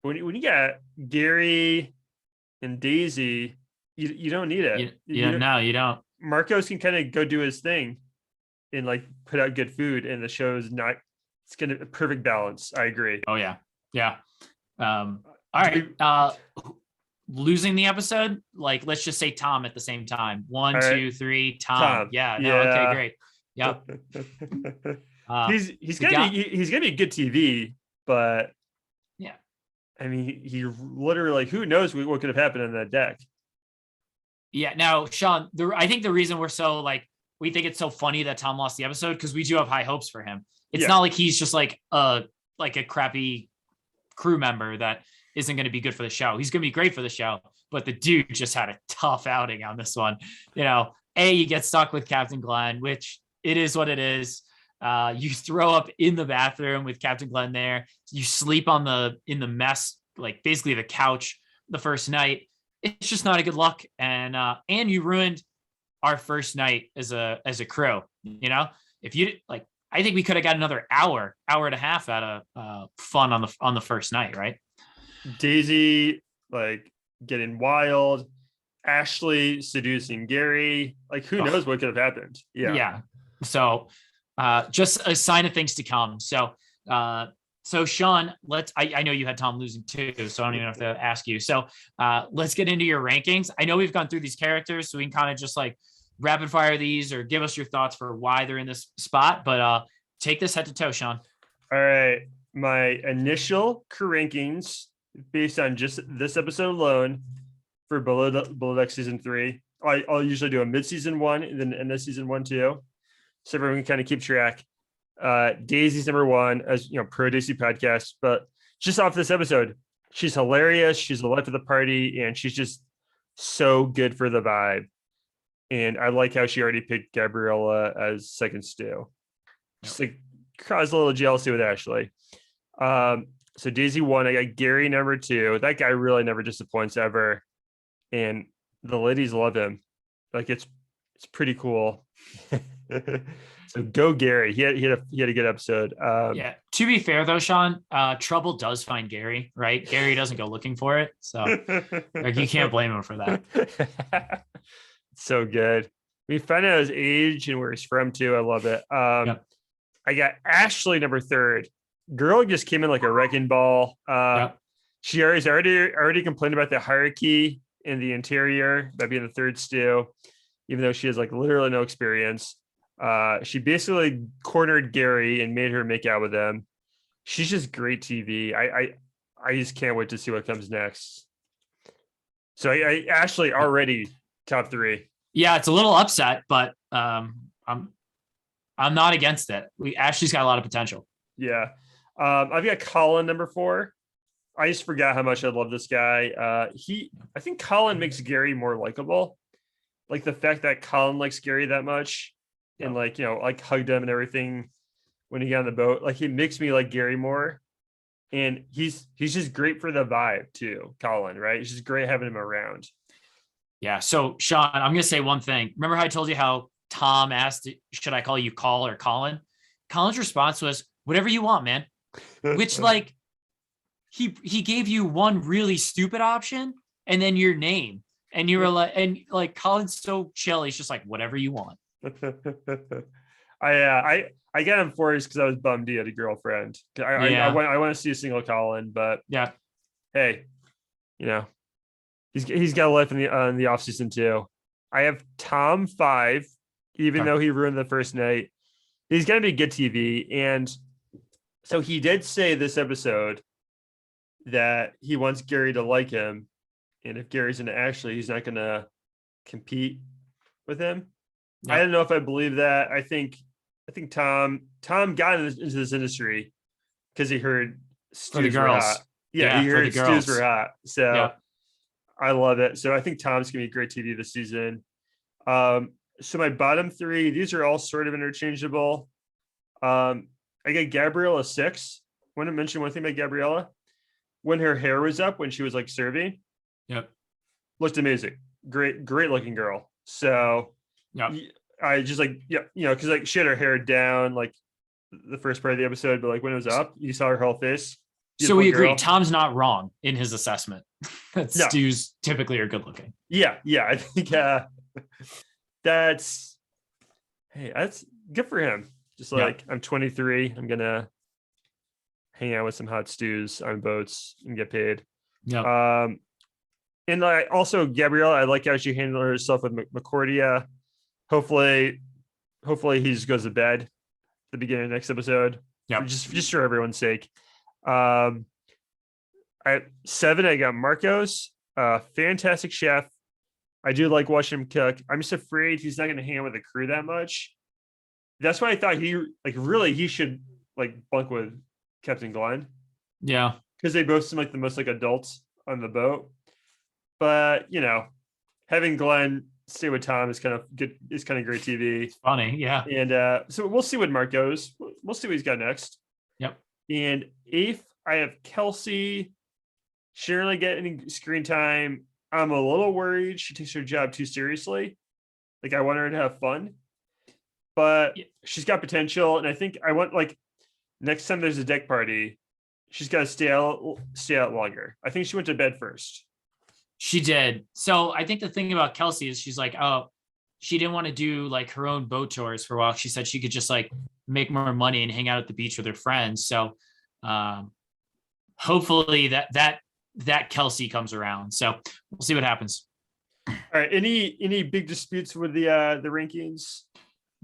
when you got Gary and Daisy, you don't need it. No, you don't. Marcos can kind of go do his thing and like put out good food, and the show is not. It's gonna perfect balance. I agree. Oh yeah, yeah. All right. Losing the episode, like let's just say Tom at the same time. One, All right. 2, 3, Tom. Yeah. No. Okay. Yeah. Great. Yep. He's gonna be good TV, but yeah. I mean, he literally like who knows what could have happened on that deck. Yeah. Now, Sean, I think the reason we're so like we think it's so funny that Tom lost the episode because we do have high hopes for him. It's not like he's just like a crappy crew member that isn't going to be good for the show. He's going to be great for the show, but the dude just had a tough outing on this one. You know, you get stuck with Captain Glenn, which it is what it is. You throw up in the bathroom with Captain Glenn there. You sleep in the mess, like basically the couch the first night. It's just not a good look. And you ruined our first night as a crew. You know, if you like, I think we could have got another hour and a half out of fun on the first night, right? Daisy like getting wild, Ashley seducing Gary. Like who knows what could have happened? Yeah. So just a sign of things to come. So Sean, I know you had Tom losing too, so I don't even have to ask you. So let's get into your rankings. I know we've gone through these characters, so we can kind of just like rapid fire these or give us your thoughts for why they're in this spot. But take this head to toe, Sean. All right. My initial crew rankings based on just this episode alone for Below Deck season 3. I'll usually do a mid-season one and then end of season 1 too, so everyone can kind of keep track. Daisy's number 1, as you know, pro Daisy podcast, but just off this episode, she's hilarious. She's the life of the party, and she's just so good for the vibe. And I like how she already picked Gabriella as second stew. Just like caused a little jealousy with Ashley. So Daisy 1, I got Gary number 2. That guy really never disappoints ever, and the ladies love him. Like it's pretty cool. So go Gary. He had a good episode. Yeah. To be fair though, Sean, trouble does find Gary, right? Gary doesn't go looking for it, so like you can't blame him for that. So good. We find out his age and where he's from too. I love it. I got Ashley number 3. Girl just came in like a wrecking ball. She already complained about the hierarchy in the interior by being the third stew, even though she has like literally no experience. She basically cornered Gary and made her make out with him. She's just great TV. I just can't wait to see what comes next. So I Ashley already top 3. Yeah, it's a little upset, but I'm not against it. Ashley's got a lot of potential. Yeah. I've got Colin number 4. I just forgot how much I love this guy. I think Colin makes Gary more likable. Like the fact that Colin likes Gary that much and like, you know, like hugged him and everything when he got on the boat. Like he makes me like Gary more. And he's just great for the vibe too, Colin, right? It's just great having him around. Yeah. So Sean, I'm going to say one thing. Remember how I told you how Tom asked, should I call you Call or Colin? Colin's response was, whatever you want, man. Which like he gave you one really stupid option and then your name, and you were like Colin's so chill. He's just like, whatever you want. I got him for because I was bummed he had a girlfriend. I want to see a single Colin, but yeah, hey, you know, he's got a life in the off season too. I have Tom 5, even though he ruined the first night. He's gonna be good TV, and so he did say this episode that he wants Gary to like him, and if Gary's into Ashley, he's not gonna compete with him. Yep. I don't know if I believe that. I think Tom got into this industry because he heard stews were hot. Yeah, he heard stews were hot. So I love it. So I think Tom's gonna be great TV this season. So my bottom 3, these are all sort of interchangeable. I got Gabriella 6. I want to mention one thing about Gabriella. When her hair was up, when she was like serving, looked amazing. Great looking girl. So I just like, because like she had her hair down like the first part of the episode, but like when it was up, you saw her whole face. So we beautiful agree. girl. Tom's not wrong in his assessment that No. stews typically are good looking. Yeah, I think that's good for him. Just Yeah. like I'm 23, I'm gonna hang out with some hot stews on boats and get paid. Yeah. And also Gabrielle, I like how she handled herself with McCordia. Hopefully he just goes to bed at the beginning of the next episode. Yeah. Just for everyone's sake. At 7, I got Marcos, fantastic chef. I do like watching him cook. I'm just afraid he's not going to hang out with the crew that much. That's why I thought he should like bunk with Captain Glenn. Yeah. Because they both seem like the most like adults on the boat. But having Glenn stay with Tom is kind of good. Is kind of great TV. It's funny. Yeah. And so we'll see what Mark goes. We'll see what he's got next. Yep. And 8th, I have Kelsey. She didn't really get any screen time. I'm a little worried she takes her job too seriously. Like I want her to have fun, but she's got potential. And I think I want like next time there's a deck party, she's got to stay out longer. I think she went to bed first. She did. So I think the thing about Kelsey is she's like, oh, she didn't want to do like her own boat tours for a while. She said she could just like make more money and hang out at the beach with her friends. So hopefully that Kelsey comes around. So we'll see what happens. All right. Any big disputes with the rankings?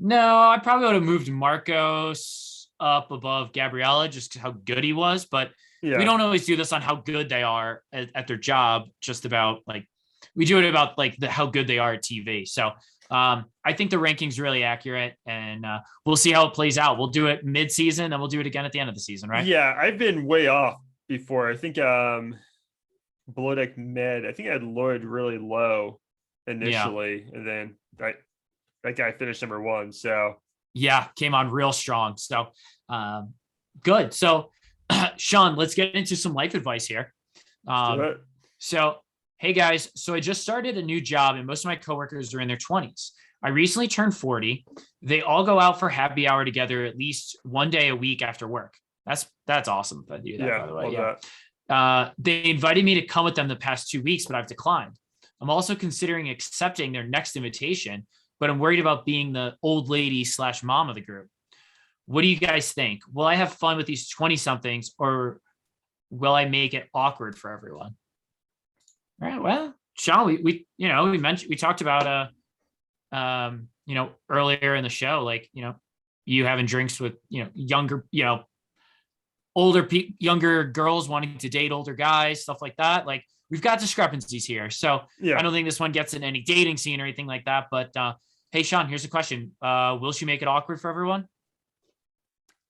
No, I probably would have moved Marcos up above Gabriella just how good he was, but we don't always do this on how good they are at their job. Just about like we do it about like how good they are at TV. So I think the ranking's really accurate, and we'll see how it plays out. We'll do it mid-season, and we'll do it again at the end of the season, right? Yeah, I've been way off before. I think below deck mid. I think I had Lloyd really low initially, and then that guy finished number 1. So yeah, came on real strong. So good. So Sean, let's get into some life advice here. So hey guys, so I just started a new job and most of my coworkers are in their 20s. I recently turned 40. They all go out for happy hour together at least one day a week after work. That's awesome if I do that, by the way. Yeah. They invited me to come with them the past 2 weeks, but I've declined. I'm also considering accepting their next invitation, but I'm worried about being the old lady / mom of the group. What do you guys think? Will I have fun with these 20 somethings or will I make it awkward for everyone? All right. Well, Sean, we talked about, earlier in the show, like, you having drinks with, younger, younger girls wanting to date older guys, stuff like that. Like we've got discrepancies here. So I don't think this one gets in any dating scene or anything like that. But hey, Sean, here's a question. Will she make it awkward for everyone?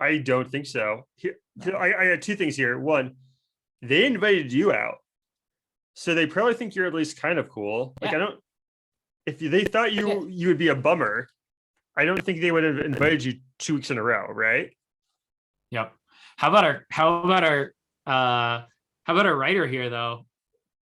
I don't think so. I got 2 things here. One, they invited you out. So they probably think you're at least kind of cool. Like if they thought you would be a bummer, I don't think they would have invited you 2 weeks in a row, right? Yep. How about our writer here though?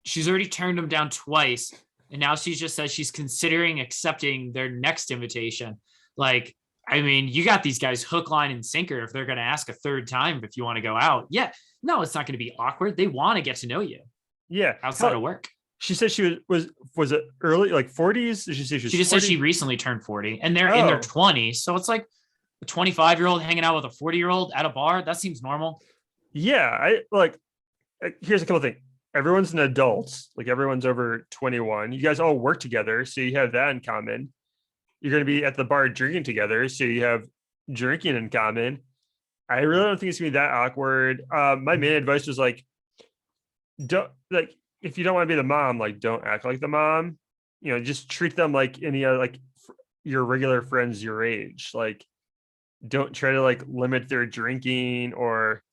She's already turned him down twice, and now she just says she's considering accepting their next invitation. Like, I mean, you got these guys hook, line, and sinker if they're going to ask a third time if you want to go out. Yeah, no, it's not going to be awkward. They want to get to know you. Yeah, outside of work. She said she was it early, like 40s? Did she say she just 40? Said she recently turned 40, and they're in their 20s. So it's like a 25-year-old hanging out with a 40-year-old at a bar. That seems normal. Yeah, here's a couple of things. Everyone's an adult, like everyone's over 21. You guys all work together, so you have that in common. You're going to be at the bar drinking together, so you have drinking in common. I really don't think it's going to be that awkward. My main advice was like, don't like if you don't want to be the mom, like don't act like the mom. Just treat them like any other like your regular friends your age. Like, don't try to like limit their drinking or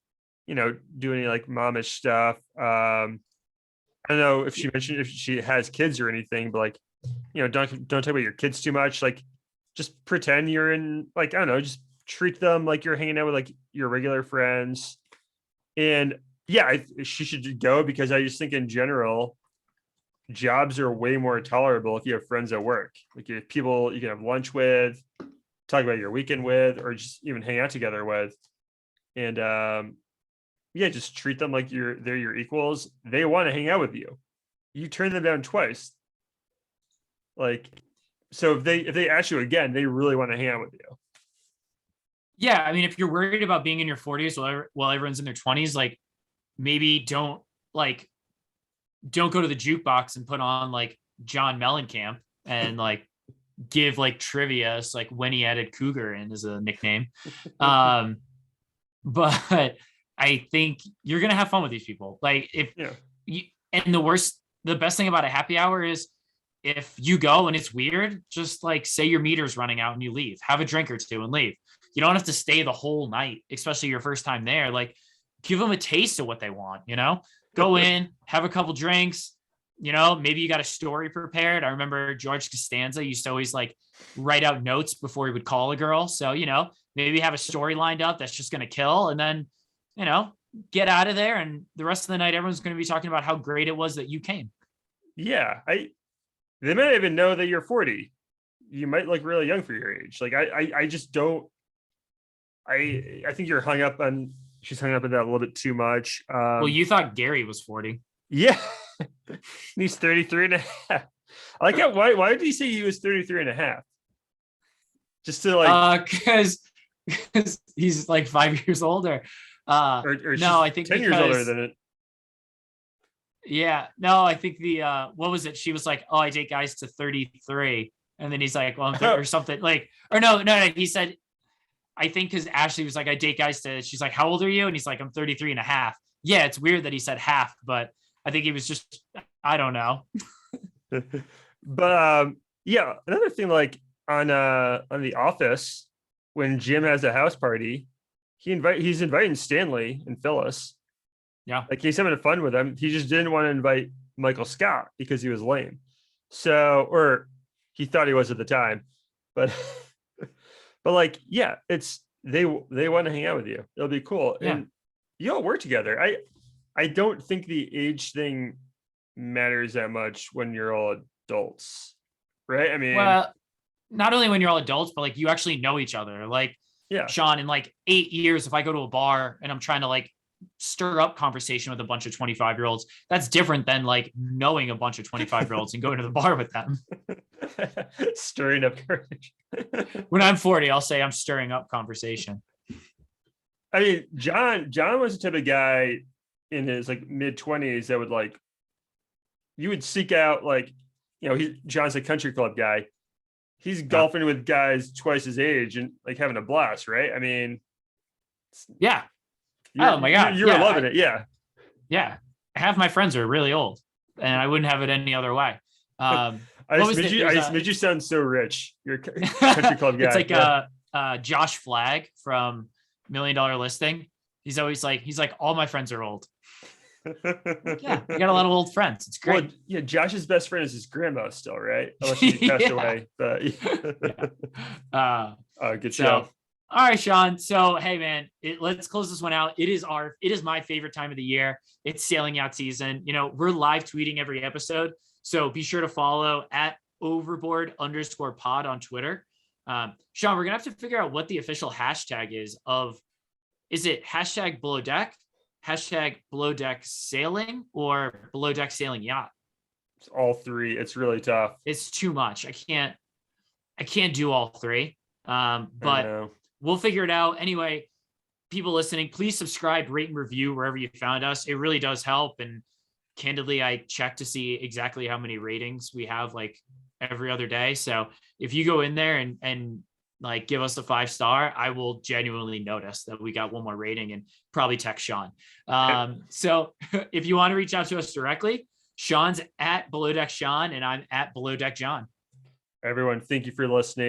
do any like momish stuff. I don't know if she mentioned if she has kids or anything, but like, don't talk about your kids too much. Like, just pretend you're in, like, I don't know, just treat them like you're hanging out with like your regular friends. And yeah, she should go because I just think in general, jobs are way more tolerable if you have friends at work. Like, if people you can have lunch with, talk about your weekend with, or just even hang out together with. And yeah, just treat them like they're your equals. They want to hang out with you. You turn them down twice. Like, so if they ask you again, they really want to hang out with you. Yeah, I mean, if you're worried about being in your 40s while everyone's in their 20s, like maybe don't go to the jukebox and put on like John Mellencamp and like give like trivia. It's like when he added Cougar in as a nickname. But I think you're gonna have fun with these people. Like if Yeah. you, and the best thing about a happy hour is if you go and it's weird, just like say your meter's running out and you leave, have a drink or two and leave. You don't have to stay the whole night, especially your first time there. Like give them a taste of what they want, go in, have a couple drinks, maybe you got a story prepared. I remember George Costanza used to always like write out notes before he would call a girl. So, maybe have a story lined up that's just going to kill. And then, get out of there. And the rest of the night, everyone's going to be talking about how great it was that you came. Yeah. They might even know that you're 40. You might look really young for your age. Like I just don't, I think she's hung up on that a little bit too much. Well, you thought Gary was 40. Yeah. He's 33 and a half. I like that. Why did he say he was 33 and a half? Just to like, because he's like 5 years older. or no, I think 10 years older than it. Yeah, no, I think what was it? She was like, "Oh, I date guys to 33," and then he's like, "Well, I'm 30, or something." Like, or no. He said, I think because Ashley was like, "I date guys to." She's like, "How old are you?" And he's like, "I'm 33 and a half." Yeah, it's weird that he said half, but I think he was just, I don't know. But yeah, another thing, like on The Office, when Jim has a house party, he's inviting Stanley and Phyllis. Yeah. Like he's having fun with them. He just didn't want to invite Michael Scott because he was lame. So, or he thought he was at the time, but like, yeah, they want to hang out with you. It'll be cool. Yeah. And you all work together. I don't think the age thing matters that much when you're all adults, right? I mean, well, not only when you're all adults, but like you actually know each other. Like, yeah, Sean, in like 8 years, if I go to a bar and I'm trying to like stir up conversation with a bunch of 25-year-olds, that's different than like knowing a bunch of 25-year-olds and going to the bar with them. Stirring up courage. When I'm 40, I'll say I'm stirring up conversation. I mean, John was the type of guy in his like mid-20s that would like, you would seek out like, John's a country club guy. He's golfing with guys twice his age and like having a blast, right? I mean, yeah. Oh my God. You were loving it. Yeah. Yeah. Half my friends are really old and I wouldn't have it any other way. I just made you sound so rich. You're a country club guy. It's like Josh Flagg from $1 Million Listing. He's like, all my friends are old. Yeah, you got a lot of old friends. It's great. Well, yeah, Josh's best friend is his grandma still, right? Unless she passed away. But good show. All right, Sean. So hey, man, let's close this one out. It is my favorite time of the year. It's sailing out season. We're live tweeting every episode, so be sure to follow at @overboard_pod on Twitter. Sean, we're gonna have to figure out what the official hashtag is. Is it #below deck? #below deck sailing or below deck sailing yacht? It's all three. It's really tough. It's too much. I can't do all three. But we'll figure it out. Anyway, people listening, please subscribe, rate, and review wherever you found us. It really does help. And candidly, I check to see exactly how many ratings we have like every other day. So if you go in there and like give us a 5-star, I will genuinely notice that we got one more rating and probably text Sean. So if you want to reach out to us directly, Sean's at Below Deck Sean and I'm at Below Deck John. Everyone, thank you for listening.